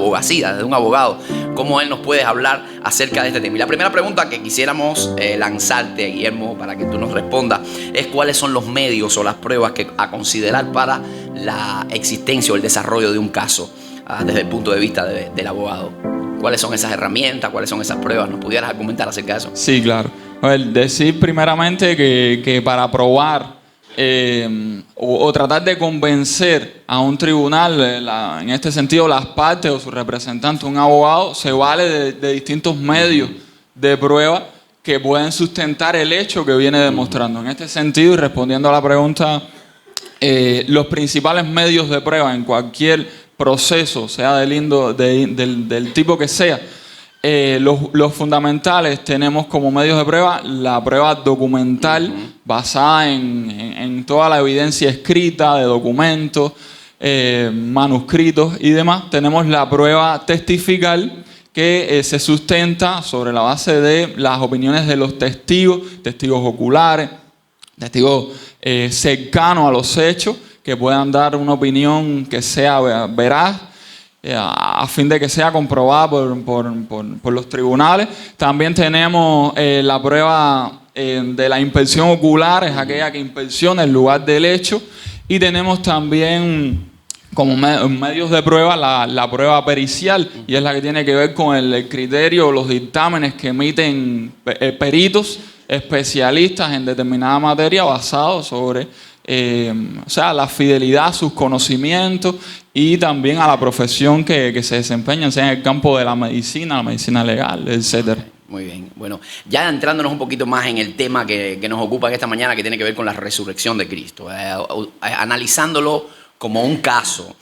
abogacía, desde un abogado, cómo él nos puede hablar acerca de este tema. Y la primera pregunta que quisiéramos lanzarte, Guillermo, para que tú nos respondas, es cuáles son los medios o las pruebas a considerar para la existencia o el desarrollo de un caso desde el punto de vista del abogado. ¿Cuáles son esas herramientas? ¿Cuáles son esas pruebas? ¿Nos pudieras argumentar acerca de eso? Sí, claro. A ver, decir primeramente que para probar o tratar de convencer a un tribunal, en este sentido las partes o su representante, un abogado, se vale de distintos medios de prueba que pueden sustentar el hecho que viene demostrando. En este sentido, y respondiendo a la pregunta, los principales medios de prueba en cualquier proceso, sea del tipo que sea, los fundamentales tenemos como medios de prueba la prueba documental basada en toda la evidencia escrita de documentos, manuscritos y demás. Tenemos la prueba testifical que se sustenta sobre la base de las opiniones de los testigos, testigos oculares, testigos cercanos a los hechos, que puedan dar una opinión que sea veraz, a fin de que sea comprobada por los tribunales. También tenemos la prueba de la inspección ocular, es aquella que inspecciona el lugar del hecho. Y tenemos también como medios de prueba la prueba pericial, y es la que tiene que ver con el criterio, los dictámenes que emiten peritos especialistas en determinada materia basados sobre la fidelidad a sus conocimientos y también a la profesión que se desempeña, sea en el campo de la medicina legal, etcétera. Muy bien. Bueno, ya entrándonos un poquito más en el tema que nos ocupa esta mañana, que tiene que ver con la resurrección de Cristo, analizándolo como un caso.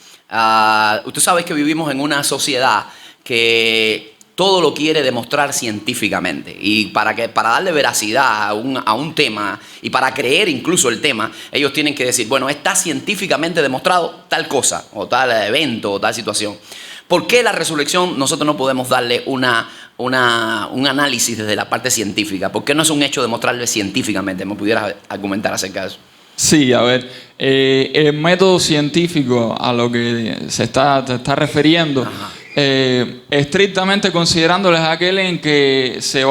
Usted sabe que vivimos en una sociedad que todo lo quiere demostrar científicamente, y para darle veracidad a un tema y para creer incluso el tema, ellos tienen que decir, bueno, está científicamente demostrado tal cosa o tal evento o tal situación. ¿Por qué la resurrección nosotros no podemos darle un análisis desde la parte científica? ¿Por qué no es un hecho demostrarle científicamente? ¿Me pudieras argumentar acerca de eso? Sí, a ver, el método científico a lo que te está refiriendo, estrictamente considerándoles aquel en que se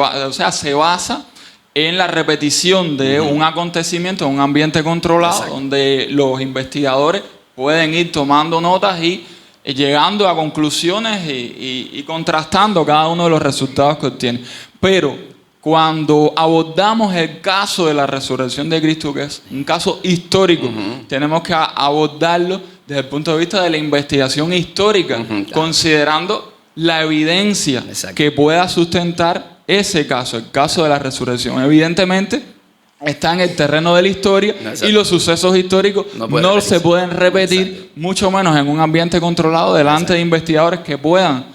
basa en la repetición de un acontecimiento en un ambiente controlado. Exacto. Donde los investigadores pueden ir tomando notas y llegando a conclusiones y contrastando cada uno de los resultados que obtienen. Pero cuando abordamos el caso de la resurrección de Cristo, que es un caso histórico, tenemos que abordarlo desde el punto de vista de la investigación histórica, considerando la evidencia que pueda sustentar ese caso, el caso de la resurrección. Evidentemente, está en el terreno de la historia. Exacto. Y los sucesos históricos no se pueden repetir. Exacto. Mucho menos en un ambiente controlado delante de investigadores que puedan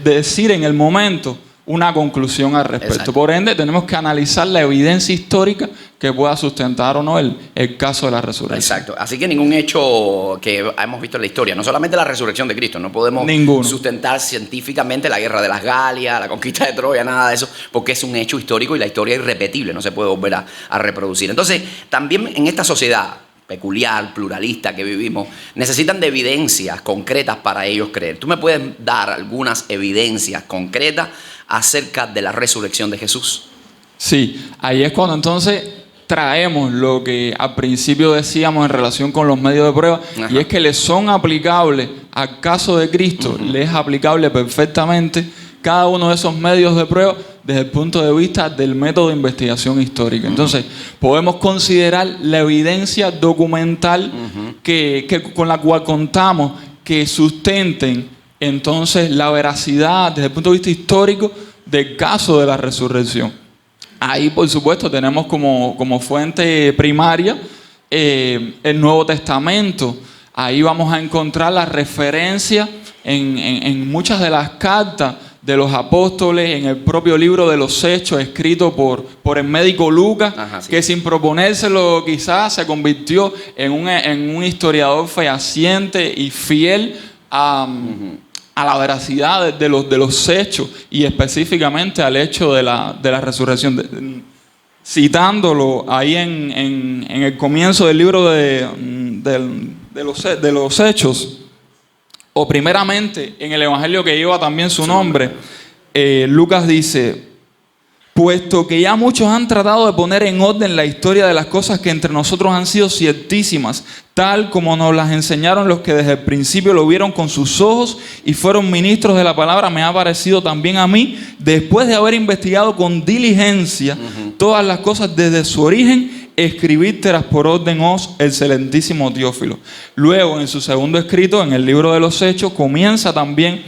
decir en el momento una conclusión al respecto. Exacto. Por ende, tenemos que analizar la evidencia histórica que pueda sustentar o no el caso de la resurrección. Exacto. Así que ningún hecho que hemos visto en la historia, no solamente la resurrección de Cristo, no podemos sustentar científicamente la guerra de las Galias, la conquista de Troya, nada de eso, porque es un hecho histórico y la historia es irrepetible, no se puede volver a reproducir. Entonces, también en esta sociedad peculiar, pluralista que vivimos, necesitan de evidencias concretas para ellos creer. ¿Tú me puedes dar algunas evidencias concretas acerca de la resurrección de Jesús? Sí, ahí es cuando entonces traemos lo que al principio decíamos en relación con los medios de prueba. Ajá. Y es que le son aplicables al caso de Cristo, le es aplicable perfectamente cada uno de esos medios de prueba desde el punto de vista del método de investigación histórica. Entonces, podemos considerar la evidencia documental con la cual contamos, que sustenten entonces la veracidad desde el punto de vista histórico del caso de la resurrección. Ahí, por supuesto, tenemos como fuente primaria el Nuevo Testamento. Ahí vamos a encontrar la referencia en muchas de las cartas de los apóstoles, en el propio libro de los Hechos, escrito por el médico Lucas. Ajá, sí. Que sin proponérselo quizás se convirtió en un historiador fehaciente y fiel a la veracidad de los hechos, y específicamente al hecho de la resurrección. Citándolo ahí en el comienzo del libro de los Hechos, o primeramente en el evangelio que lleva también su nombre, Lucas dice: puesto que ya muchos han tratado de poner en orden la historia de las cosas que entre nosotros han sido ciertísimas, tal como nos las enseñaron los que desde el principio lo vieron con sus ojos y fueron ministros de la palabra, me ha parecido también a mí, después de haber investigado con diligencia todas las cosas desde su origen, escribírtelas por orden os, excelentísimo Teófilo. Luego, en su segundo escrito, en el libro de los Hechos, comienza también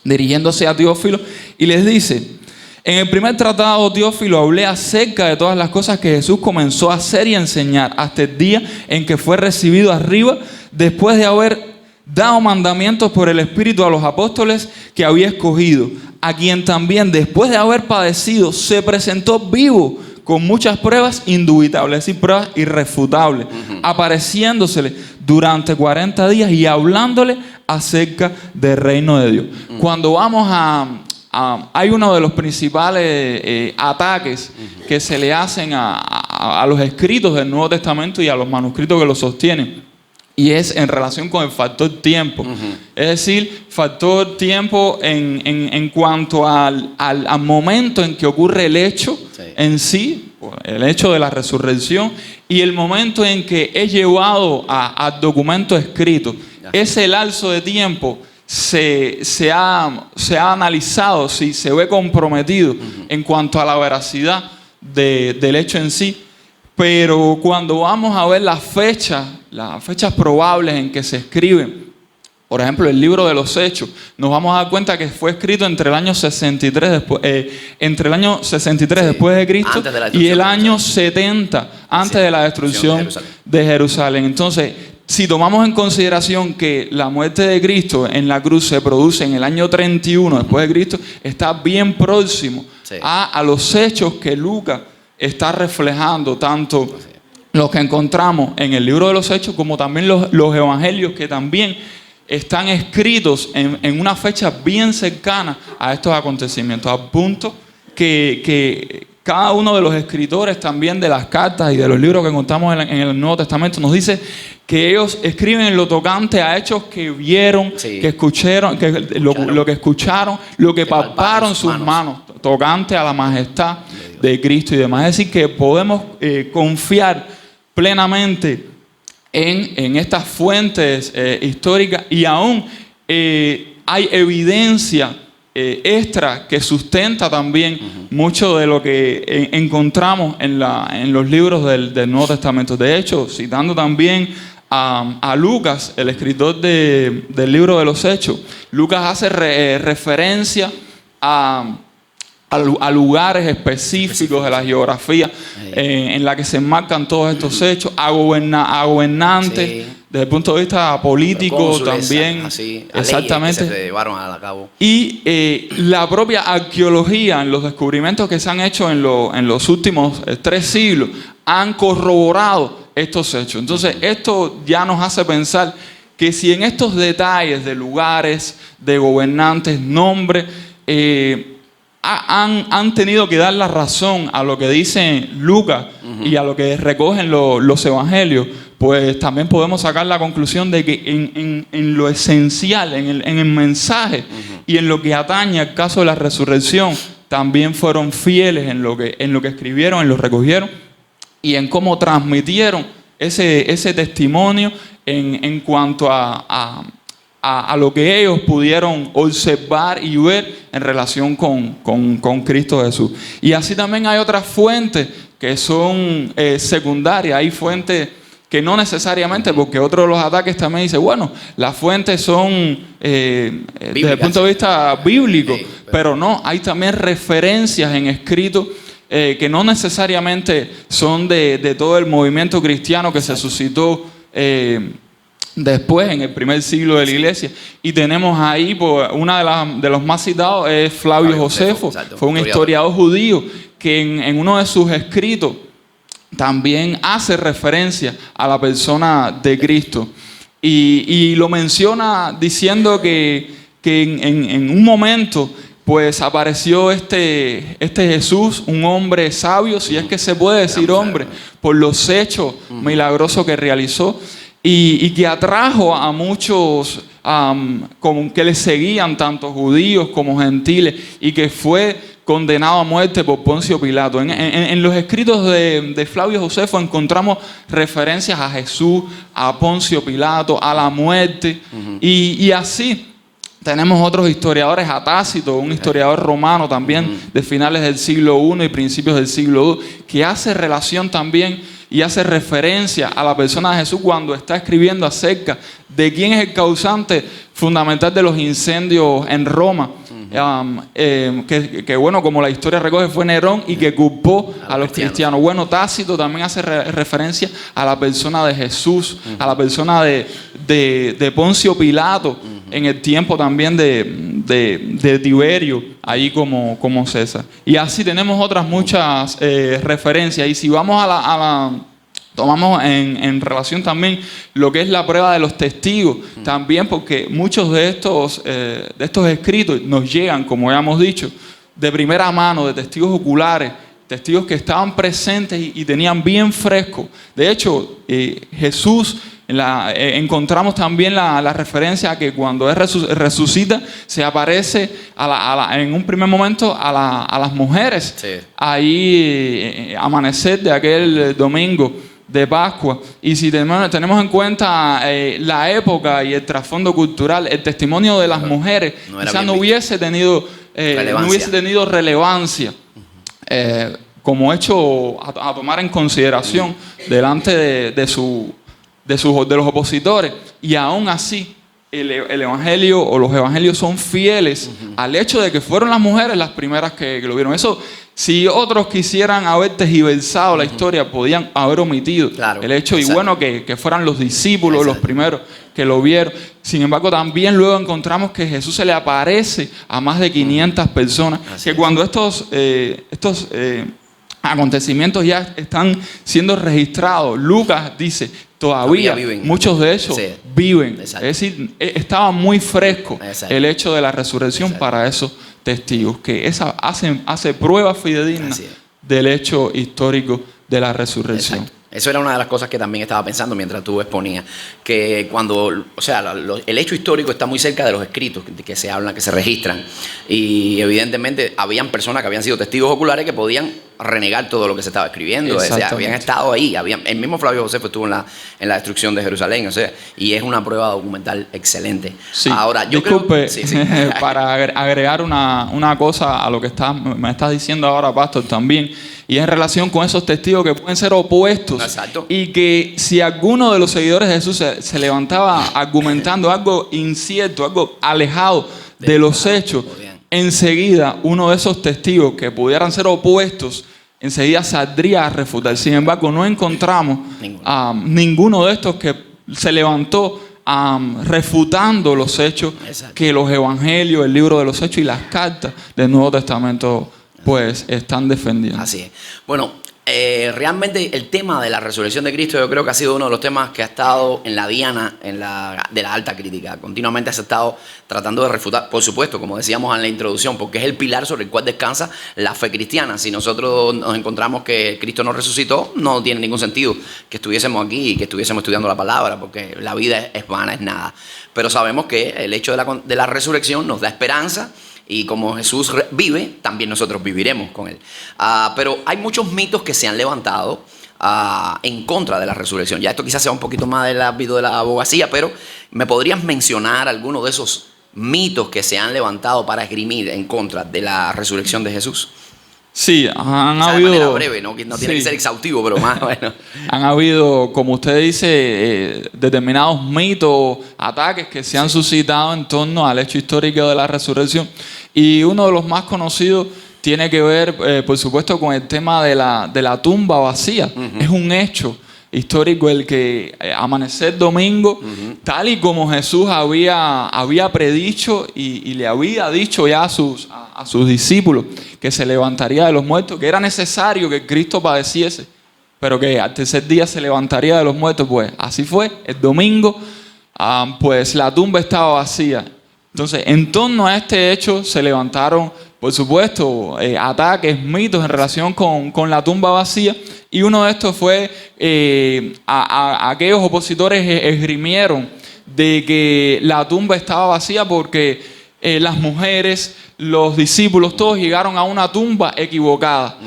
dirigiéndose a Teófilo y les dice: en el primer tratado, Teófilo, hablé acerca de todas las cosas que Jesús comenzó a hacer y a enseñar hasta el día en que fue recibido arriba, después de haber dado mandamientos por el Espíritu a los apóstoles que había escogido, a quien también, después de haber padecido, se presentó vivo con muchas pruebas indubitables, es decir, pruebas irrefutables, apareciéndosele durante 40 días y hablándole acerca del reino de Dios. Cuando vamos hay uno de los principales ataques que se le hacen a los escritos del Nuevo Testamento y a los manuscritos que los sostienen, y es en relación con el factor tiempo. Es decir, factor tiempo en cuanto al momento en que ocurre el hecho en sí, el hecho de la resurrección, y el momento en que es llevado al documento escrito. Ese lapso de tiempo se ha analizado, si se ve comprometido en cuanto a la veracidad del hecho en sí. Pero cuando vamos a ver las fechas probables en que se escriben, por ejemplo, el libro de los Hechos, nos vamos a dar cuenta que fue escrito entre el año 63 después de Cristo y el año 70 antes de la destrucción de Jerusalén. Entonces, si tomamos en consideración que la muerte de Cristo en la cruz se produce en el año 31 después de Cristo, está bien próximo a los hechos que Lucas está reflejando, tanto los que encontramos en el libro de los Hechos como también los evangelios, que también están escritos en una fecha bien cercana a estos acontecimientos, al punto que cada uno de los escritores también de las cartas y de los libros que encontramos en el Nuevo Testamento nos dice que ellos escriben en lo tocante a hechos que vieron, que escucharon, lo que escucharon, lo que palparon sus manos, tocante a la majestad de Cristo y demás. Es decir, que podemos confiar plenamente en estas fuentes históricas, y aún hay evidencia extra que sustenta también mucho de lo que encontramos en los libros del Nuevo Testamento. De hecho, citando también a Lucas, el escritor del libro de los Hechos, Lucas hace referencia a lugares específicos de la geografía en la que se enmarcan todos estos hechos, a gobernantes, desde el punto de vista político también, exactamente, que se llevaron a cabo. Y la propia arqueología, en los descubrimientos que se han hecho en los últimos 3 siglos, han corroborado estos hechos. Entonces, esto ya nos hace pensar que si en estos detalles de lugares, de gobernantes, nombres, han tenido que dar la razón a lo que dice Lucas y a lo que recogen los evangelios, pues también podemos sacar la conclusión de que en lo esencial, en el mensaje y en lo que atañe al caso de la resurrección, también fueron fieles en lo que escribieron, en lo recogieron y en cómo transmitieron ese testimonio en cuanto a lo que ellos pudieron observar y ver en relación con Cristo Jesús. Y así también hay otras fuentes que son secundarias. Hay fuentes que no necesariamente, porque otro de los ataques también dice, bueno, las fuentes son desde el punto de vista bíblico, pero no, hay también referencias en escrito que no necesariamente son de todo el movimiento cristiano que se suscitó después, en el primer siglo de la iglesia. Y tenemos ahí, pues, de los más citados es Flavio Josefo. Fue un historiador judío que en uno de sus escritos también hace referencia a la persona de Cristo. Y lo menciona diciendo que en un momento pues apareció este Jesús, un hombre sabio, si es que se puede decir hombre, por los hechos milagrosos que realizó. y que atrajo a muchos como que le seguían, tanto judíos como gentiles, y que fue condenado a muerte por Poncio Pilato. En los escritos de Flavio Josefo encontramos referencias a Jesús, a Poncio Pilato, a la muerte, y así tenemos otros historiadores, a Tácito, un historiador romano también de finales del siglo I y principios del siglo II, que hace relación también y hace referencia a la persona de Jesús cuando está escribiendo acerca de quién es el causante fundamental de los incendios en Roma. Que bueno, como la historia recoge, fue Nerón, y que culpó a los cristianos. Bueno, Tácito también hace referencia a la persona de Jesús, a la persona de Poncio Pilato, en el tiempo también de Tiberio, ahí como César. Y así tenemos otras muchas referencias. Y si vamos tomamos en relación también lo que es la prueba de los testigos, también, porque muchos de estos escritos nos llegan, como ya hemos dicho, de primera mano, de testigos oculares, testigos que estaban presentes y tenían bien fresco. De hecho, Jesús, encontramos también la referencia a que cuando Él resucita, se aparece en un primer momento a las mujeres. Sí. Ahí, amanecer de aquel domingo de Pascua. Y si tenemos en cuenta la época y el trasfondo cultural, el testimonio de las mujeres quizás no hubiese tenido relevancia como hecho a tomar en consideración delante de los opositores. Y aún así el evangelio o los evangelios son fieles al hecho de que fueron las mujeres las primeras que lo vieron. Eso, si otros quisieran haber tergiversado la historia, podían haber omitido el hecho. Exacto. Y bueno, que fueran los discípulos los primeros que lo vieron. Sin embargo, también luego encontramos que Jesús se le aparece a más de 500 personas. Así que cuando estos acontecimientos ya están siendo registrados, Lucas dice, todavía muchos de ellos viven. Exacto. Es decir, estaba muy fresco el hecho de la resurrección para esos testigos, que hace prueba fidedigna del hecho histórico de la resurrección. Exacto. Eso era una de las cosas que también estaba pensando mientras tú exponías, que el hecho histórico está muy cerca de los escritos que se hablan, que se registran, y evidentemente habían personas que habían sido testigos oculares que podían renegar todo lo que se estaba escribiendo. O sea, habían estado ahí, el mismo Flavio Josefo estuvo en la destrucción de Jerusalén, y es una prueba documental excelente. Sí. Ahora, disculpe, para agregar una cosa a lo que me estás diciendo ahora, Pastor, también, y en relación con esos testigos que pueden ser opuestos. Exacto. Y que si alguno de los seguidores de Jesús se levantaba argumentando algo incierto, algo alejado de los hechos, enseguida uno de esos testigos que pudieran ser opuestos enseguida saldría a refutar. Sin embargo, no encontramos ninguno de estos que se levantó refutando los hechos que los evangelios, el libro de los hechos y las cartas del Nuevo Testamento pues están defendiendo. Así es. Bueno, realmente el tema de la resurrección de Cristo yo creo que ha sido uno de los temas que ha estado en la diana de la alta crítica. Continuamente se ha estado tratando de refutar, por supuesto, como decíamos en la introducción, porque es el pilar sobre el cual descansa la fe cristiana. Si nosotros nos encontramos que Cristo no resucitó, no tiene ningún sentido que estuviésemos aquí y que estuviésemos estudiando la palabra, porque la vida es vana, es nada. Pero sabemos que el hecho de la resurrección nos da esperanza. Y como Jesús vive, también nosotros viviremos con Él. Pero hay muchos mitos que se han levantado en contra de la resurrección. Ya esto quizás sea un poquito más del ámbito de la abogacía, pero ¿me podrías mencionar alguno de esos mitos que se han levantado para esgrimir en contra de la resurrección de Jesús? Sí, han habido... De manera breve, no tiene que ser exhaustivo, pero más bueno. Han habido, como usted dice, determinados mitos, ataques que se han suscitado en torno al hecho histórico de la resurrección. Y uno de los más conocidos tiene que ver, por supuesto, con el tema de la tumba vacía. Es un hecho histórico el que amanecer domingo, tal y como Jesús había predicho y le había dicho ya a sus discípulos que se levantaría de los muertos, que era necesario que Cristo padeciese, pero que al tercer día se levantaría de los muertos. Pues así fue. El domingo, pues la tumba estaba vacía. Entonces, en torno a este hecho se levantaron por supuesto, ataques, mitos en relación con la tumba vacía. Y uno de estos fue aquellos opositores esgrimieron de que la tumba estaba vacía porque las mujeres, los discípulos, todos llegaron a una tumba equivocada.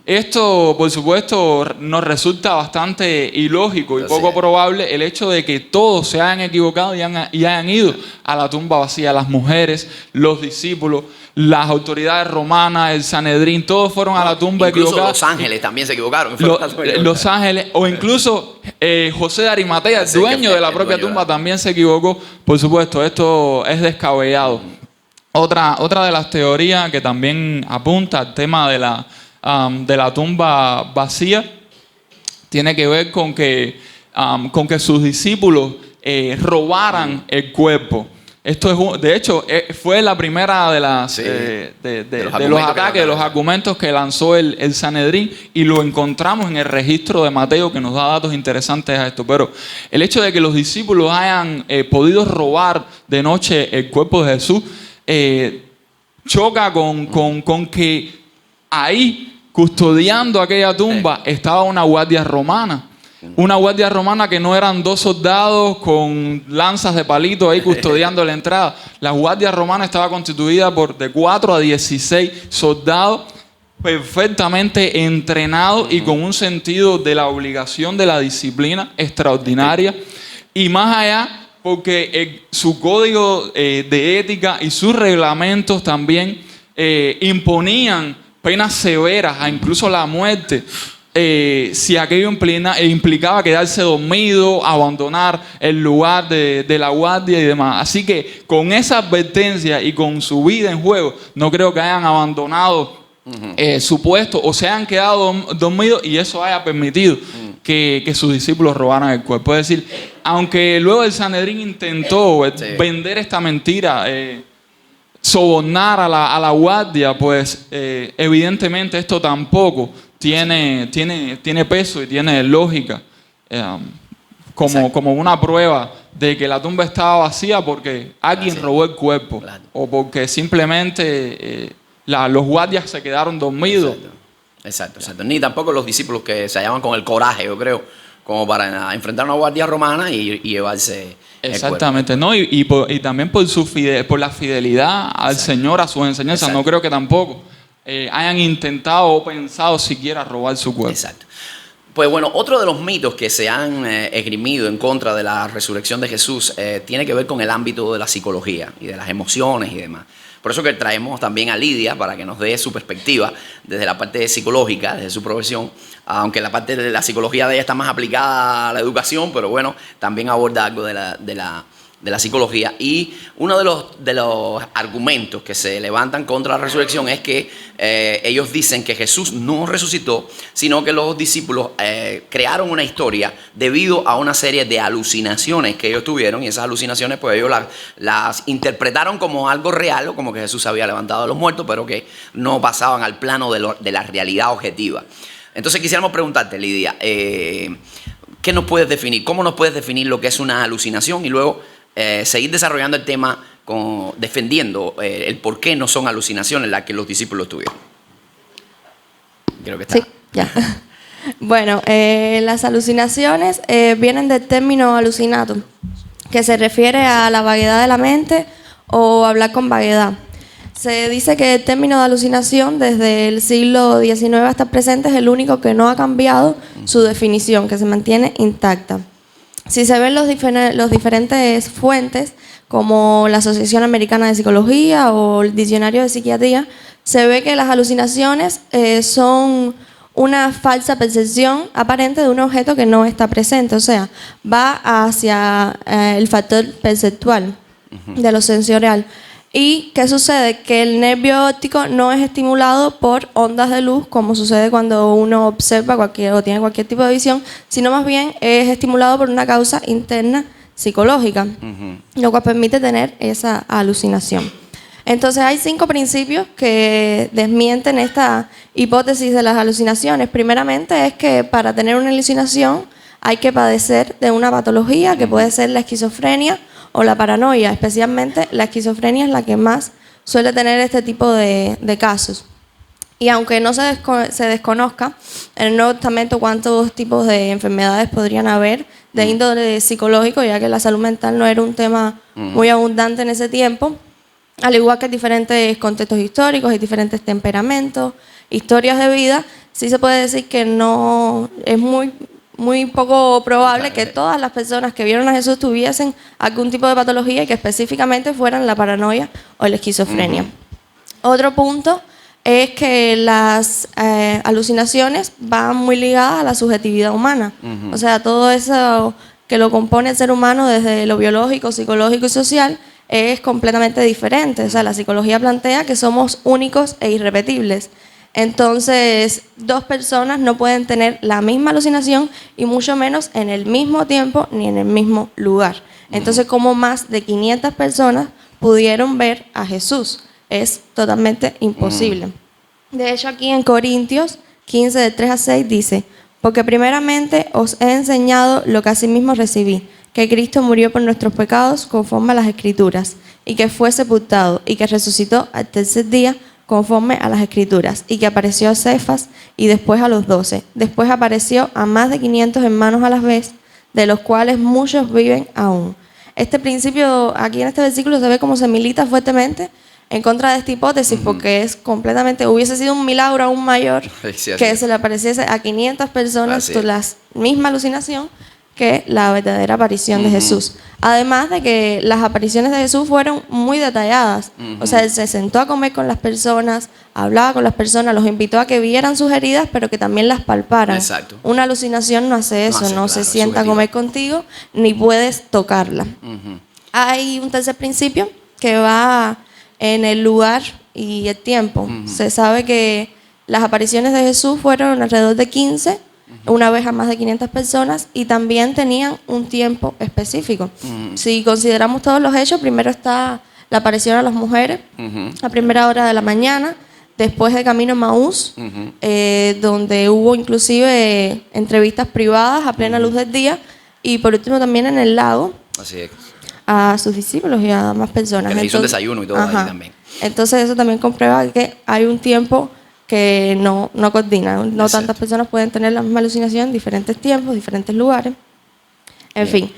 Esto, por supuesto, nos resulta bastante ilógico y poco probable el hecho de que todos se hayan equivocado y hayan ido a la tumba vacía. Las mujeres, los discípulos, las autoridades romanas, el Sanedrín, todos fueron a la tumba equivocada. Incluso los ángeles también se equivocaron. Los ángeles, o incluso José de Arimatea, el dueño de la propia tumba, también se equivocó. Por supuesto, esto es descabellado. Otra de las teorías que también apunta al tema de la tumba vacía tiene que ver con que sus discípulos robaran el cuerpo. Esto de hecho, fue la primera de los ataques, de los argumentos que lanzó el Sanedrín, y lo encontramos en el registro de Mateo, que nos da datos interesantes a esto. Pero el hecho de que los discípulos hayan podido robar de noche el cuerpo de Jesús choca con que ahí, custodiando aquella tumba, estaba una guardia romana. Una guardia romana que no eran 2 soldados con lanzas de palito ahí custodiando la entrada. La guardia romana estaba constituida por de 4 a 16 soldados perfectamente entrenados y con un sentido de la obligación, de la disciplina extraordinaria. Y más allá, porque su código de ética y sus reglamentos también imponían penas severas, incluso la muerte, si aquello implicaba quedarse dormido, abandonar el lugar de la guardia y demás. Así que con esa advertencia y con su vida en juego, no creo que hayan abandonado su puesto o se hayan quedado dormidos y eso haya permitido que sus discípulos robaran el cuerpo. Es decir, aunque luego el Sanedrín intentó vender esta mentira, sobornar a la guardia, pues evidentemente esto tampoco tiene peso y tiene lógica como una prueba de que la tumba estaba vacía porque alguien robó el cuerpo, o porque simplemente los guardias se quedaron dormidos. Exacto. Ni tampoco los discípulos que se hallaban con el coraje, yo creo, como para enfrentar a una guardia romana y llevarse exactamente, ¿no? Y también por la fidelidad al Señor, a sus enseñanzas. No creo que tampoco hayan intentado o pensado siquiera robar su cuerpo. Exacto. Pues bueno, otro de los mitos que se han esgrimido en contra de la resurrección de Jesús tiene que ver con el ámbito de la psicología y de las emociones y demás. Por eso que traemos también a Lidia para que nos dé su perspectiva desde la parte psicológica, desde su profesión, aunque la parte de la psicología de ella está más aplicada a la educación, pero bueno, también aborda algo de la psicología. Y uno de los argumentos que se levantan contra la resurrección es que ellos dicen que Jesús no resucitó, sino que los discípulos crearon una historia debido a una serie de alucinaciones que ellos tuvieron, y esas alucinaciones pues ellos las interpretaron como algo real, o como que Jesús se había levantado de los muertos, pero que no pasaban al plano de la realidad objetiva. Entonces quisiéramos preguntarte, Lidia, ¿qué nos puedes definir? ¿Cómo nos puedes definir lo que es una alucinación? Y luego seguir desarrollando el tema defendiendo el por qué no son alucinaciones las que los discípulos tuvieron. Creo que está. Sí, ya. Bueno, las alucinaciones vienen del término alucinatum, que se refiere a la vaguedad de la mente o hablar con vaguedad. Se dice que el término de alucinación desde el siglo XIX hasta el presente es el único que no ha cambiado su definición, que se mantiene intacta. Si se ven los diferentes fuentes, como la Asociación Americana de Psicología o el Diccionario de Psiquiatría, se ve que las alucinaciones son una falsa percepción aparente de un objeto que no está presente, o sea, va hacia el factor perceptual de lo sensorial. ¿Y qué sucede? Que el nervio óptico no es estimulado por ondas de luz, como sucede cuando uno observa o tiene cualquier tipo de visión, sino más bien es estimulado por una causa interna psicológica, lo cual permite tener esa alucinación. Entonces hay 5 principios que desmienten esta hipótesis de las alucinaciones. Primeramente es que para tener una alucinación hay que padecer de una patología que puede ser la esquizofrenia o la paranoia. Especialmente la esquizofrenia es la que más suele tener este tipo de casos. Y aunque no se desconozca en el Nuevo Testamento cuántos tipos de enfermedades podrían haber de índole psicológico, ya que la salud mental no era un tema muy abundante en ese tiempo, al igual que diferentes contextos históricos y diferentes temperamentos, historias de vida, sí se puede decir que no es muy poco probable que todas las personas que vieron a Jesús tuviesen algún tipo de patología y que específicamente fueran la paranoia o la esquizofrenia. Otro punto es que las alucinaciones van muy ligadas a la subjetividad humana. O sea, todo eso que lo compone el ser humano desde lo biológico, psicológico y social es completamente diferente. O sea, la psicología plantea que somos únicos e irrepetibles. Entonces, dos personas no pueden tener la misma alucinación y mucho menos en el mismo tiempo ni en el mismo lugar. Entonces, ¿cómo más de 500 personas pudieron ver a Jesús? Es totalmente imposible. De hecho, aquí en Corintios 15, de 3 a 6 dice: porque primeramente os he enseñado lo que asimismo recibí, que Cristo murió por nuestros pecados conforme a las Escrituras, y que fue sepultado, y que resucitó al tercer día conforme a las Escrituras, y que apareció a Cefas y después a los 12. Después apareció a más de 500 hermanos a la vez, de los cuales muchos viven aún. Este principio aquí en este versículo se ve como se milita fuertemente en contra de esta hipótesis, porque es completamente, hubiese sido un milagro aún mayor que se le apareciese a 500 personas la misma alucinación que la verdadera aparición de Jesús. Además de que las apariciones de Jesús fueron muy detalladas. O sea, él se sentó a comer con las personas, hablaba con las personas, los invitó a que vieran sus heridas, pero que también las palparan. Exacto. Una alucinación no hace eso, no se sienta a comer contigo, ni puedes tocarla. Hay un tercer principio que va en el lugar y el tiempo. Se sabe que las apariciones de Jesús fueron alrededor de 15, una vez a más de 500 personas, y también tenían un tiempo específico. Si consideramos todos los hechos, primero está la aparición a las mujeres a primera hora de la mañana, después de camino a Maús, donde hubo inclusive entrevistas privadas a plena luz del día, y por último también en el lago. Así es. A sus discípulos y a más personas. Que le hizo un desayuno y todo ahí también. Entonces eso también comprueba que hay un tiempo que no coordina. No tantas personas pueden tener la misma alucinación en diferentes tiempos, diferentes lugares. En fin.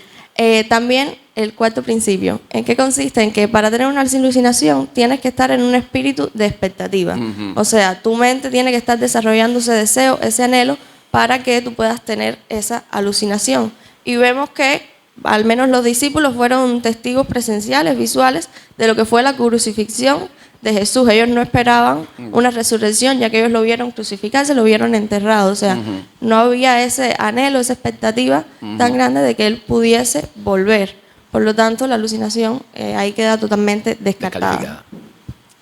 También el cuarto principio. ¿En qué consiste? En que para tener una alucinación tienes que estar en un espíritu de expectativa. O sea, tu mente tiene que estar desarrollando ese deseo, ese anhelo, para que tú puedas tener esa alucinación. Y vemos que al menos los discípulos fueron testigos presenciales, visuales, de lo que fue la crucifixión de Jesús. Ellos no esperaban una resurrección, ya que ellos lo vieron crucificarse, lo vieron enterrado. O sea, no había ese anhelo, esa expectativa tan grande de que él pudiese volver. Por lo tanto, la alucinación ahí queda totalmente descartada.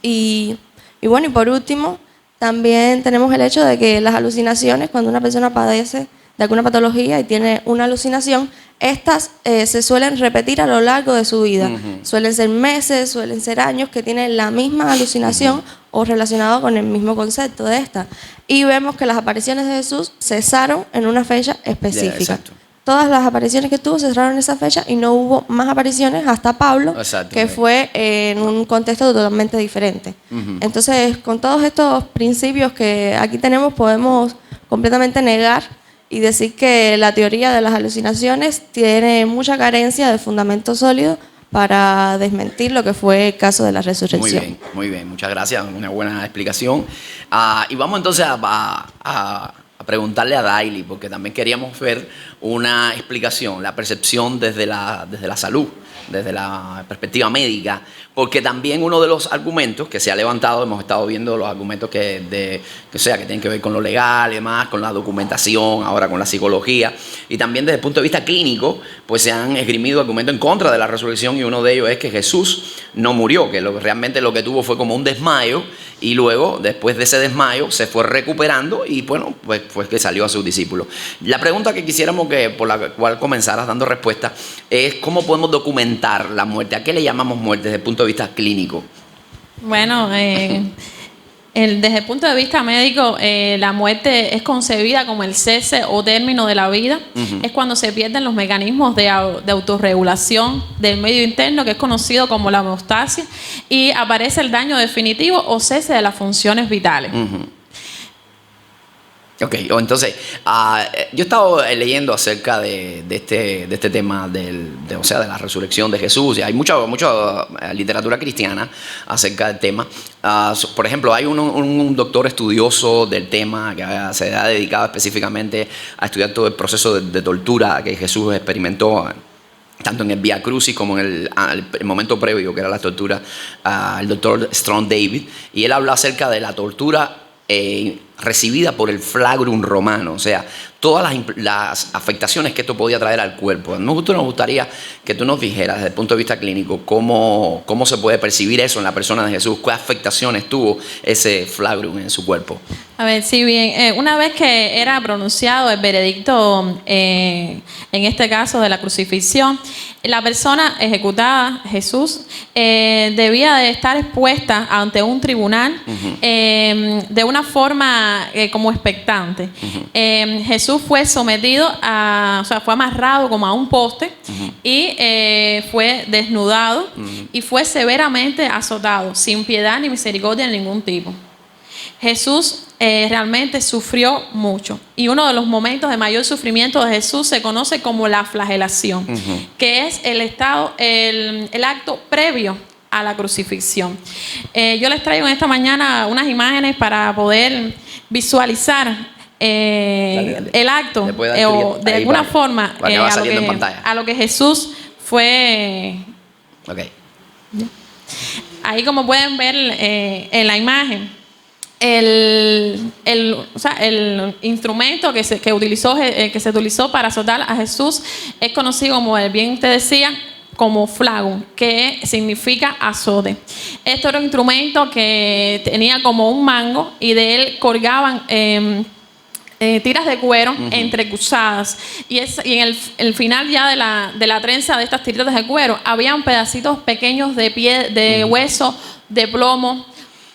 Y bueno, y por último, también tenemos el hecho de que las alucinaciones, cuando una persona padece de alguna patología y tiene una alucinación, estas se suelen repetir a lo largo de su vida. Suelen ser meses, suelen ser años que tienen la misma alucinación o relacionado con el mismo concepto de esta. Y vemos que las apariciones de Jesús cesaron en una fecha específica. Todas las apariciones que tuvo cesaron en esa fecha y no hubo más apariciones hasta Pablo, que fue en un contexto totalmente diferente. Entonces, con todos estos principios que aquí tenemos, podemos completamente negar y decir que la teoría de las alucinaciones tiene mucha carencia de fundamento sólido para desmentir lo que fue el caso de la resurrección. Muy bien, muchas gracias, una buena explicación. Y vamos entonces a preguntarle a Daily, porque también queríamos ver una explicación, la percepción desde la salud, desde la perspectiva médica, porque también uno de los argumentos que se ha levantado, hemos estado viendo los argumentos que tienen que ver con lo legal y demás, con la documentación, ahora con la psicología, y también desde el punto de vista clínico, pues se han esgrimido argumentos en contra de la resurrección, y uno de ellos es que Jesús no murió, que realmente lo que tuvo fue como un desmayo, y luego, después de ese desmayo, se fue recuperando y bueno, pues que salió a sus discípulos. La pregunta que quisiéramos por la cual comenzaras dando respuesta es ¿cómo podemos documentar la muerte? ¿A qué le llamamos muerte desde el punto de vista clínico? Bueno, Desde el punto de vista médico, la muerte es concebida como el cese o término de la vida. Es cuando se pierden los mecanismos de autorregulación del medio interno, que es conocido como la homeostasis, y aparece el daño definitivo o cese de las funciones vitales. Ok, entonces, yo he estado leyendo acerca de este tema de la resurrección de Jesús, y hay mucha literatura cristiana acerca del tema. Por ejemplo, hay un doctor estudioso del tema que se ha dedicado específicamente a estudiar todo el proceso de tortura que Jesús experimentó, tanto en el Vía Crucis como en el momento previo, que era la tortura, el doctor Strong David, y él habla acerca de la tortura recibida por el flagrum romano, o sea, todas las afectaciones que esto podía traer al cuerpo. Nos gustaría que tú nos dijeras desde el punto de vista clínico cómo se puede percibir eso en la persona de Jesús, qué afectaciones tuvo ese flagrum en su cuerpo. A ver, sí, bien. Una vez que era pronunciado el veredicto, en este caso de la crucifixión, la persona ejecutada, Jesús, debía de estar expuesta ante un tribunal de una forma como expectante. Jesús fue sometido fue amarrado como a un poste y fue desnudado y fue severamente azotado, sin piedad ni misericordia de ningún tipo. Jesús realmente sufrió mucho, y uno de los momentos de mayor sufrimiento de Jesús se conoce como la flagelación, que es el acto previo a la crucifixión. Yo les traigo en esta mañana unas imágenes para poder visualizar el acto de alguna forma a lo que Jesús fue. Okay. Ahí, como pueden ver en la imagen, el instrumento que se utilizó para azotar a Jesús es conocido, como bien te decía, como flagum, que significa azote. Esto era un instrumento que tenía como un mango, y de él colgaban tiras de cuero entrecruzadas, y en el final ya de la trenza de estas tiras de cuero habían pedacitos pequeños de hueso, de plomo,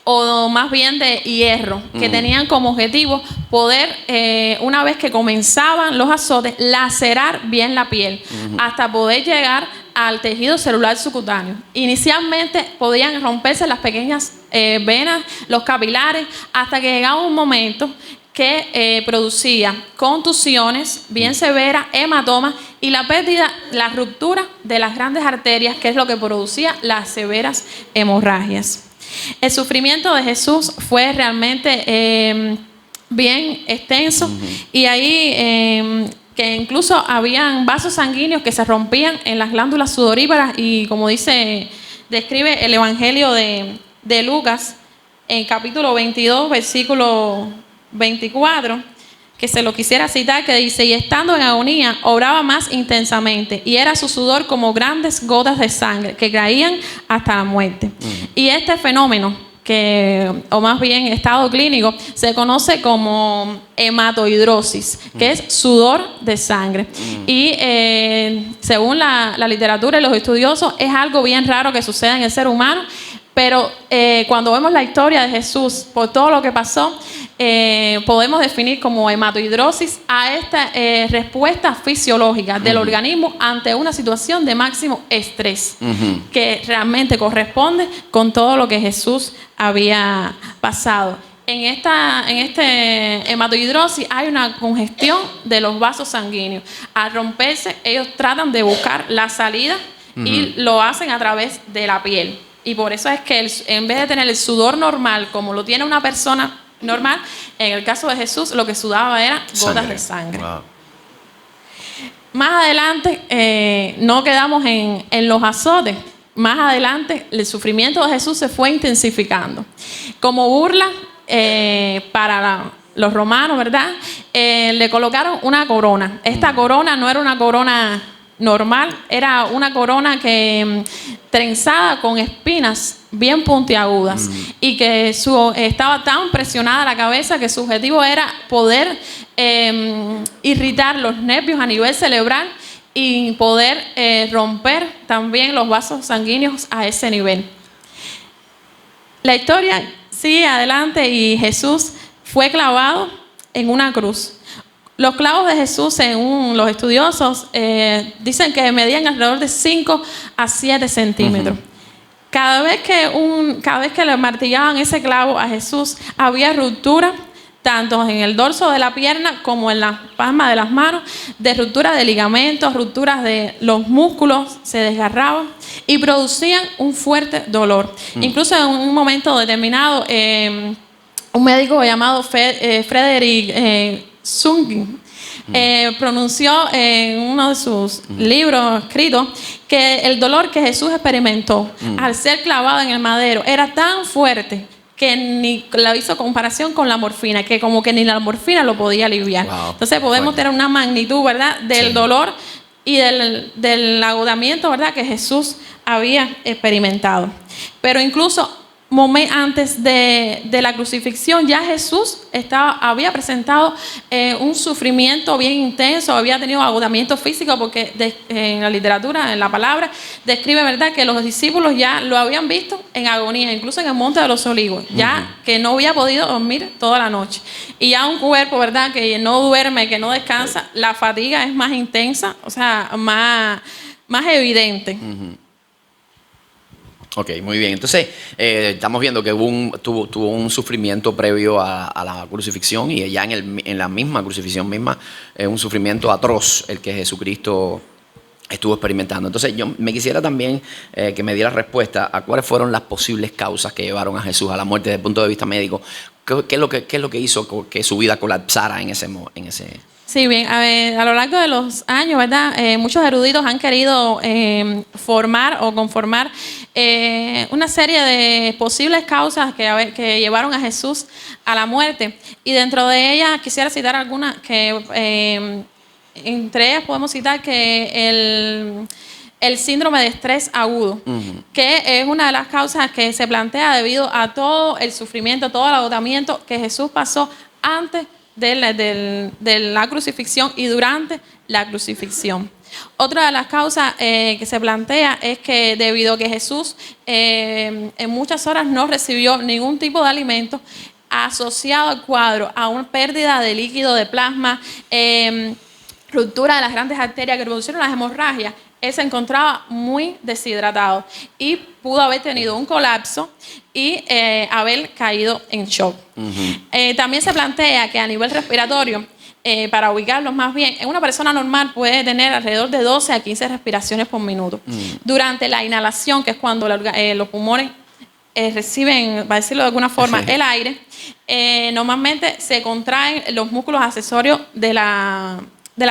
o más bien de hierro, que tenían como objetivo poder, una vez que comenzaban los azotes, lacerar bien la piel hasta poder llegar al tejido celular subcutáneo. Inicialmente podían romperse las pequeñas venas, los capilares, hasta que llegaba un momento que producía contusiones bien severas, hematomas y la ruptura de las grandes arterias, que es lo que producía las severas hemorragias. El sufrimiento de Jesús fue realmente bien extenso, y ahí que incluso habían vasos sanguíneos que se rompían en las glándulas sudoríparas, y como describe el Evangelio de Lucas en capítulo 22, versículo 24, que se lo quisiera citar, que dice: y estando en agonía, obraba más intensamente, y era su sudor como grandes gotas de sangre que caían hasta la muerte. Y este fenómeno, o más bien estado clínico, se conoce como hematohidrosis, que es sudor de sangre. Y según la literatura y los estudiosos, es algo bien raro que suceda en el ser humano, pero cuando vemos la historia de Jesús, por todo lo que pasó, podemos definir como hematohidrosis a esta respuesta fisiológica del organismo ante una situación de máximo estrés, que realmente corresponde con todo lo que Jesús había pasado. En este hematohidrosis hay una congestión de los vasos sanguíneos. Al romperse, ellos tratan de buscar la salida y lo hacen a través de la piel. Y por eso es que en vez de tener el sudor normal como lo tiene una persona normal, en el caso de Jesús lo que sudaba era gotas de sangre. Wow. Más adelante, no quedamos en los azotes. Más adelante el sufrimiento de Jesús se fue intensificando. Como burla para los romanos, ¿verdad? Le colocaron una corona. Esta corona no era una corona normal, era una corona que trenzada con espinas bien puntiagudas, y que estaba tan presionada la cabeza que su objetivo era poder irritar los nervios a nivel cerebral y poder romper también los vasos sanguíneos a ese nivel. La historia sigue adelante y Jesús fue clavado en una cruz. Los clavos de Jesús, según los estudiosos, dicen que medían alrededor de 5 a 7 centímetros. Cada vez que le martillaban ese clavo a Jesús, había ruptura, tanto en el dorso de la pierna como en la palma de las manos, de ruptura de ligamentos, rupturas de los músculos, se desgarraban y producían un fuerte dolor. Incluso en un momento determinado, un médico llamado Frederick Sungin pronunció en uno de sus libros escritos que el dolor que Jesús experimentó al ser clavado en el madero era tan fuerte que ni la hizo comparación con la morfina, que como que ni la morfina lo podía aliviar. Wow. Entonces podemos tener una magnitud, ¿verdad?, del dolor y del agotamiento, ¿verdad?, que Jesús había experimentado. Pero incluso antes de la crucifixión, ya Jesús había presentado un sufrimiento bien intenso, había tenido agotamiento físico, porque en la literatura, en la palabra, describe, ¿verdad?, que los discípulos ya lo habían visto en agonía, incluso en el Monte de los Olivos, ya que no había podido dormir toda la noche. Y ya un cuerpo, ¿verdad?, que no duerme, que no descansa, la fatiga es más intensa, o sea, más evidente. Ok, muy bien. Entonces, estamos viendo que tuvo un sufrimiento previo a la crucifixión, y ya en la misma crucifixión misma, un sufrimiento atroz el que Jesucristo estuvo experimentando. Entonces, yo me quisiera también que me diera respuesta a cuáles fueron las posibles causas que llevaron a Jesús a la muerte desde el punto de vista médico. ¿Qué es lo que hizo que su vida colapsara en ese? Sí, bien, a lo largo de los años, ¿verdad? Muchos eruditos han querido formar o conformar una serie de posibles causas que llevaron a Jesús a la muerte. Y dentro de ellas quisiera citar algunas que, entre ellas podemos citar que el síndrome de estrés agudo, que es una de las causas que se plantea debido a todo el sufrimiento, todo el agotamiento que Jesús pasó antes de la crucifixión y durante la crucifixión. Otra de las causas que se plantea es que debido a que Jesús en muchas horas no recibió ningún tipo de alimento, asociado al cuadro a una pérdida de líquido de plasma, ruptura de las grandes arterias que producieron las hemorragias, él se encontraba muy deshidratado y pudo haber tenido un colapso y haber caído en shock. También se plantea que a nivel respiratorio, para ubicarlos más bien, una persona normal puede tener alrededor de 12 a 15 respiraciones por minuto. Durante la inhalación, que es cuando los pulmones reciben, para decirlo de alguna forma, el aire, normalmente se contraen los músculos accesorios de la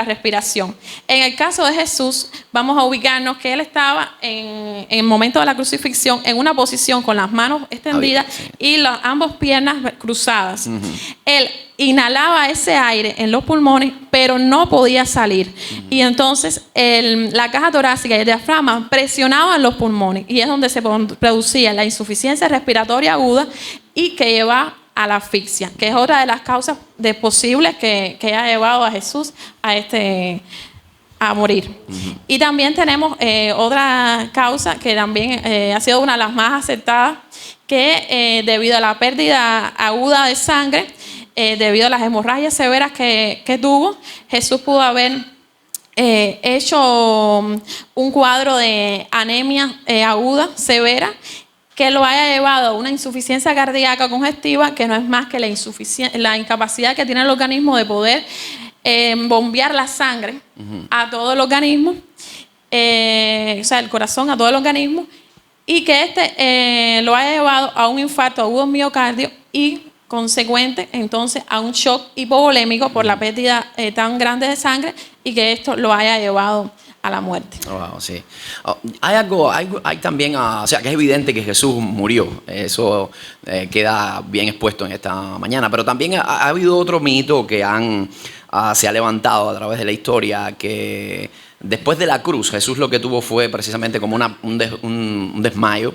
respiración. En el caso de Jesús, vamos a ubicarnos que él estaba en el momento de la crucifixión en una posición con las manos extendidas y ambas piernas cruzadas. Él inhalaba ese aire en los pulmones, pero no podía salir. Y entonces la caja torácica y el diafragma presionaban los pulmones, y es donde se producía la insuficiencia respiratoria aguda y que lleva a la asfixia, que es otra de las causas posibles que ha llevado a Jesús a morir. Y también tenemos otra causa que también ha sido una de las más aceptadas, que debido a la pérdida aguda de sangre, debido a las hemorragias severas que tuvo, Jesús pudo haber hecho un cuadro de anemia aguda severa, que lo haya llevado a una insuficiencia cardíaca congestiva, que no es más que la incapacidad que tiene el organismo de poder bombear la sangre a todo el organismo, o sea, el corazón a todo el organismo, y que lo haya llevado a un infarto agudo en miocardio y consecuente entonces a un shock hipovolémico por la pérdida tan grande de sangre, y que esto lo haya llevado a la muerte. Wow, sí. Hay también, o sea, que es evidente que Jesús murió. Eso queda bien expuesto en esta mañana. Pero también ha habido otro mito que se ha levantado a través de la historia, que después de la cruz, Jesús lo que tuvo fue precisamente como un desmayo.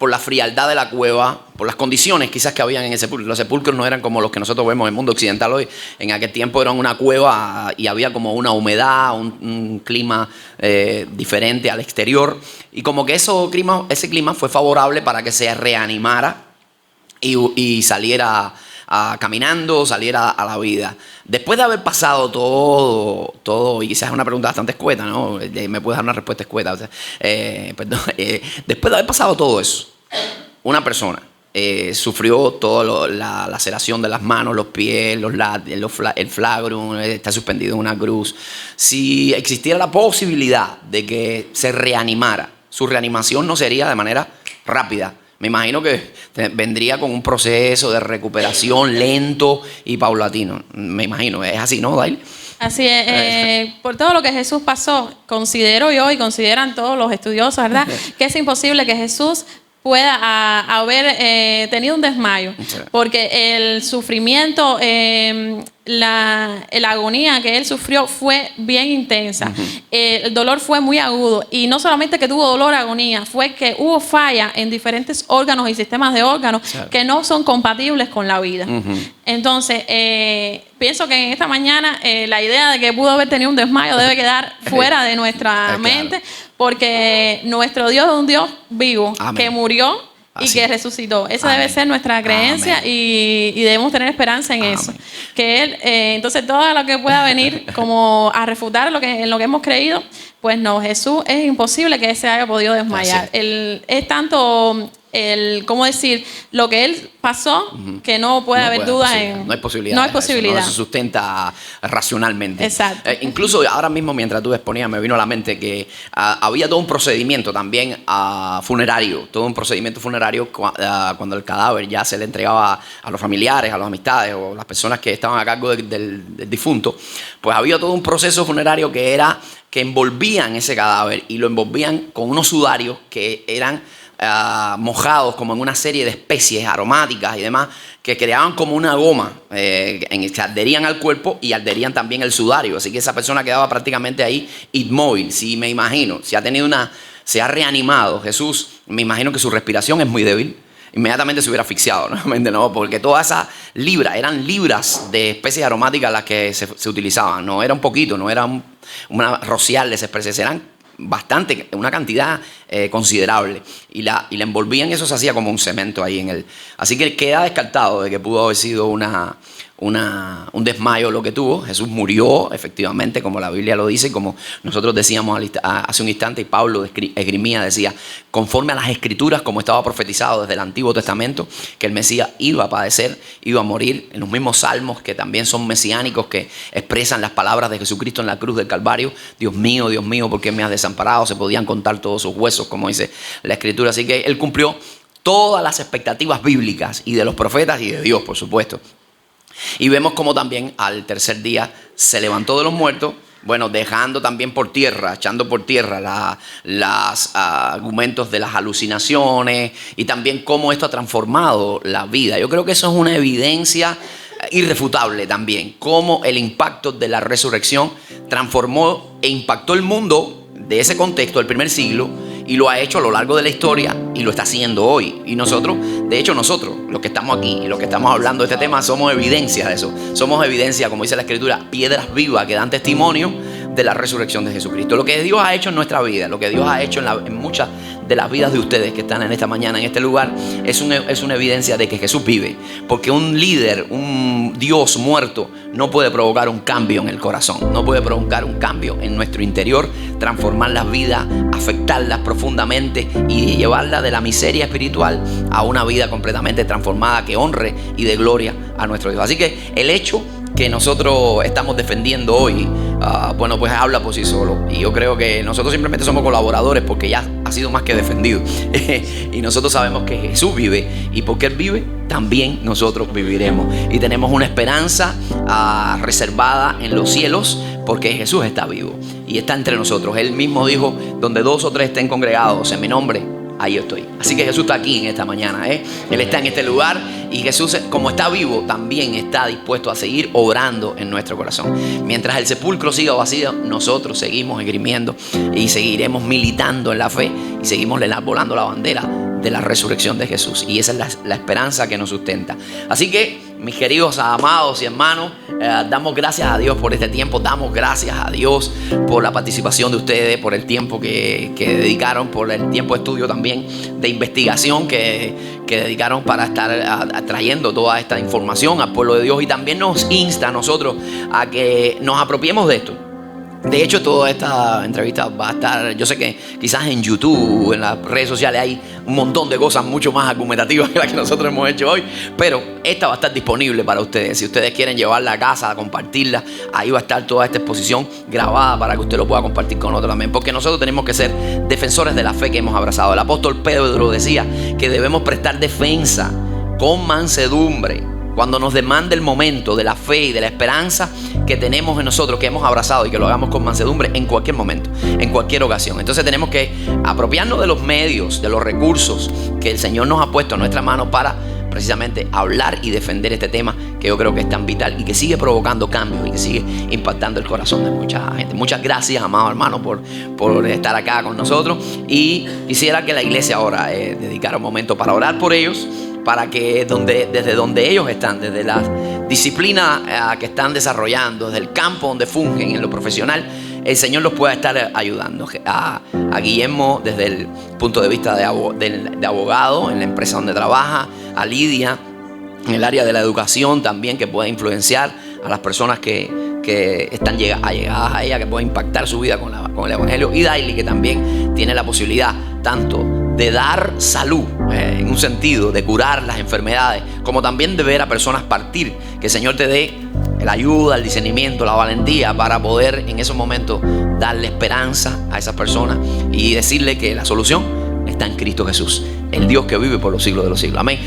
por la frialdad de la cueva, por las condiciones quizás que habían en el sepulcro. Los sepulcros no eran como los que nosotros vemos en el mundo occidental hoy. En aquel tiempo eran una cueva y había como una humedad, un clima diferente al exterior. Y como que ese clima fue favorable para que se reanimara y saliera caminando, saliera a la vida. Después de haber pasado todo, y quizás es una pregunta bastante escueta, ¿no? Me puedes dar una respuesta escueta. O sea, después de haber pasado todo eso, una persona sufrió toda la laceración de las manos, los pies, el flagrum, está suspendido en una cruz. Si existiera la posibilidad de que se reanimara, su reanimación no sería de manera rápida. Me imagino que vendría con un proceso de recuperación lento y paulatino. Me imagino, es así, ¿no, Dail? Así es, por todo lo que Jesús pasó, considero yo y consideran todos los estudiosos, ¿verdad?, que es imposible que Jesús pueda haber tenido un desmayo, porque el sufrimiento, la agonía que él sufrió fue bien intensa. El dolor fue muy agudo, y no solamente que tuvo dolor, agonía, fue que hubo falla en diferentes órganos y sistemas de órganos que no son compatibles con la vida. Entonces, pienso que en esta mañana la idea de que pudo haber tenido un desmayo debe quedar fuera de nuestra mente, porque nuestro Dios es un Dios vivo. Amén. Que murió y que resucitó. Esa debe ser nuestra creencia, y debemos tener esperanza en eso. Que Él, entonces todo lo que pueda venir como a refutar en lo que hemos creído, pues no, Jesús es imposible que Él se haya podido desmayar. Es tanto ¿cómo decir? Lo que Él pasó, que no puede haber duda en... No hay posibilidad. No hay posibilidad. No se sustenta racionalmente. Exacto. Incluso ahora mismo, mientras tú exponías, me vino a la mente que había todo un procedimiento también funerario. Todo un procedimiento funerario cuando el cadáver ya se le entregaba a los familiares, a las amistades o las personas que estaban a cargo del difunto. Pues había todo un proceso funerario que envolvían ese cadáver, y lo envolvían con unos sudarios que eran mojados como en una serie de especies aromáticas y demás, que creaban como una goma que adherían al cuerpo y adherían también el sudario. Así que esa persona quedaba prácticamente ahí inmóvil. Si me imagino, se ha reanimado Jesús, me imagino que su respiración es muy débil. Inmediatamente se hubiera asfixiado, nuevamente, ¿no? Porque todas esas libras eran libras de especies aromáticas las que se utilizaban. No era un poquito, no era una rociar de esas especies, eran bastante, una cantidad considerable, y la envolvían, y eso se hacía como un cemento ahí en él. Así que queda descartado de que pudo haber sido un desmayo lo que tuvo. Jesús murió efectivamente, como la Biblia lo dice, y como nosotros decíamos hace un instante, y Pablo esgrimía, decía, conforme a las Escrituras, como estaba profetizado desde el Antiguo Testamento, que el Mesías iba a padecer, iba a morir, en los mismos salmos que también son mesiánicos, que expresan las palabras de Jesucristo en la cruz del Calvario: Dios mío, ¿por qué me has desamparado? Se podían contar todos sus huesos, como dice la Escritura. Así que él cumplió todas las expectativas bíblicas y de los profetas y de Dios, por supuesto. Y vemos como también al tercer día se levantó de los muertos, bueno, dejando también por tierra, echando por tierra los argumentos de las alucinaciones, y también cómo esto ha transformado la vida. Yo creo que eso es una evidencia irrefutable también, cómo el impacto de la resurrección transformó e impactó el mundo de ese contexto del primer siglo, y lo ha hecho a lo largo de la historia, y lo está haciendo hoy. Y nosotros, los que estamos aquí y los que estamos hablando de este tema, somos evidencia de eso. Somos evidencia, como dice la Escritura, piedras vivas que dan testimonio de la resurrección de Jesucristo. Lo que Dios ha hecho en nuestra vida, lo que Dios ha hecho en muchas de las vidas de ustedes que están en esta mañana, en este lugar, es una evidencia de que Jesús vive. Porque un líder, un Dios muerto, no puede provocar un cambio en el corazón, no puede provocar un cambio en nuestro interior, transformar las vidas, afectarlas profundamente y llevarlas de la miseria espiritual a una vida completamente transformada que honre y dé gloria a nuestro Dios. Así que el hecho que nosotros estamos defendiendo hoy, bueno, pues habla por sí solo. Y yo creo que nosotros simplemente somos colaboradores, porque ya ha sido más que defendido. Y nosotros sabemos que Jesús vive, y porque Él vive, también nosotros viviremos. Y tenemos una esperanza reservada en los cielos, porque Jesús está vivo y está entre nosotros. Él mismo dijo: donde 2 o 3 estén congregados en mi nombre, ahí yo estoy. Así que Jesús está aquí en esta mañana, Él está en este lugar, y Jesús, como está vivo, también está dispuesto a seguir obrando en nuestro corazón. Mientras el sepulcro siga vacío, nosotros seguimos esgrimiendo y seguiremos militando en la fe, y seguimos volando la bandera de la resurrección de Jesús. Y esa es la esperanza que nos sustenta. Así que, mis queridos amados y hermanos, damos gracias a Dios por este tiempo. Damos gracias a Dios por la participación de ustedes, por el tiempo que dedicaron, por el tiempo de estudio también, de investigación que dedicaron para estar trayendo toda esta información al pueblo de Dios. Y también nos insta a nosotros a que nos apropiemos de esto. De hecho, toda esta entrevista va a estar, yo sé que quizás en YouTube, en las redes sociales hay un montón de cosas mucho más argumentativas que las que nosotros hemos hecho hoy, pero esta va a estar disponible para ustedes. Si ustedes quieren llevarla a casa, a compartirla, ahí va a estar toda esta exposición grabada para que usted lo pueda compartir con otros también, porque nosotros tenemos que ser defensores de la fe que hemos abrazado. El apóstol Pedro decía que debemos prestar defensa con mansedumbre cuando nos demande el momento de la fe y de la esperanza que tenemos en nosotros, que hemos abrazado, y que lo hagamos con mansedumbre en cualquier momento, en cualquier ocasión. Entonces tenemos que apropiarnos de los medios, de los recursos que el Señor nos ha puesto en nuestra mano para precisamente hablar y defender este tema que yo creo que es tan vital y que sigue provocando cambios y que sigue impactando el corazón de mucha gente. Muchas gracias, amados hermanos, por estar acá con nosotros, y quisiera que la iglesia ahora dedicara un momento para orar por ellos, para que desde donde ellos están, desde la disciplina que están desarrollando, desde el campo donde fungen en lo profesional, el Señor los pueda estar ayudando. A Guillermo desde el punto de vista de abogado en la empresa donde trabaja, a Lidia en el área de la educación también, que pueda influenciar a las personas que están allegadas a ella, que pueda impactar su vida con el Evangelio, y Daily, que también tiene la posibilidad tanto de dar salud, en un sentido de curar las enfermedades, como también de ver a personas partir. Que el Señor te dé la ayuda, el discernimiento, la valentía para poder en esos momentos darle esperanza a esas personas y decirle que la solución está en Cristo Jesús, el Dios que vive por los siglos de los siglos. Amén.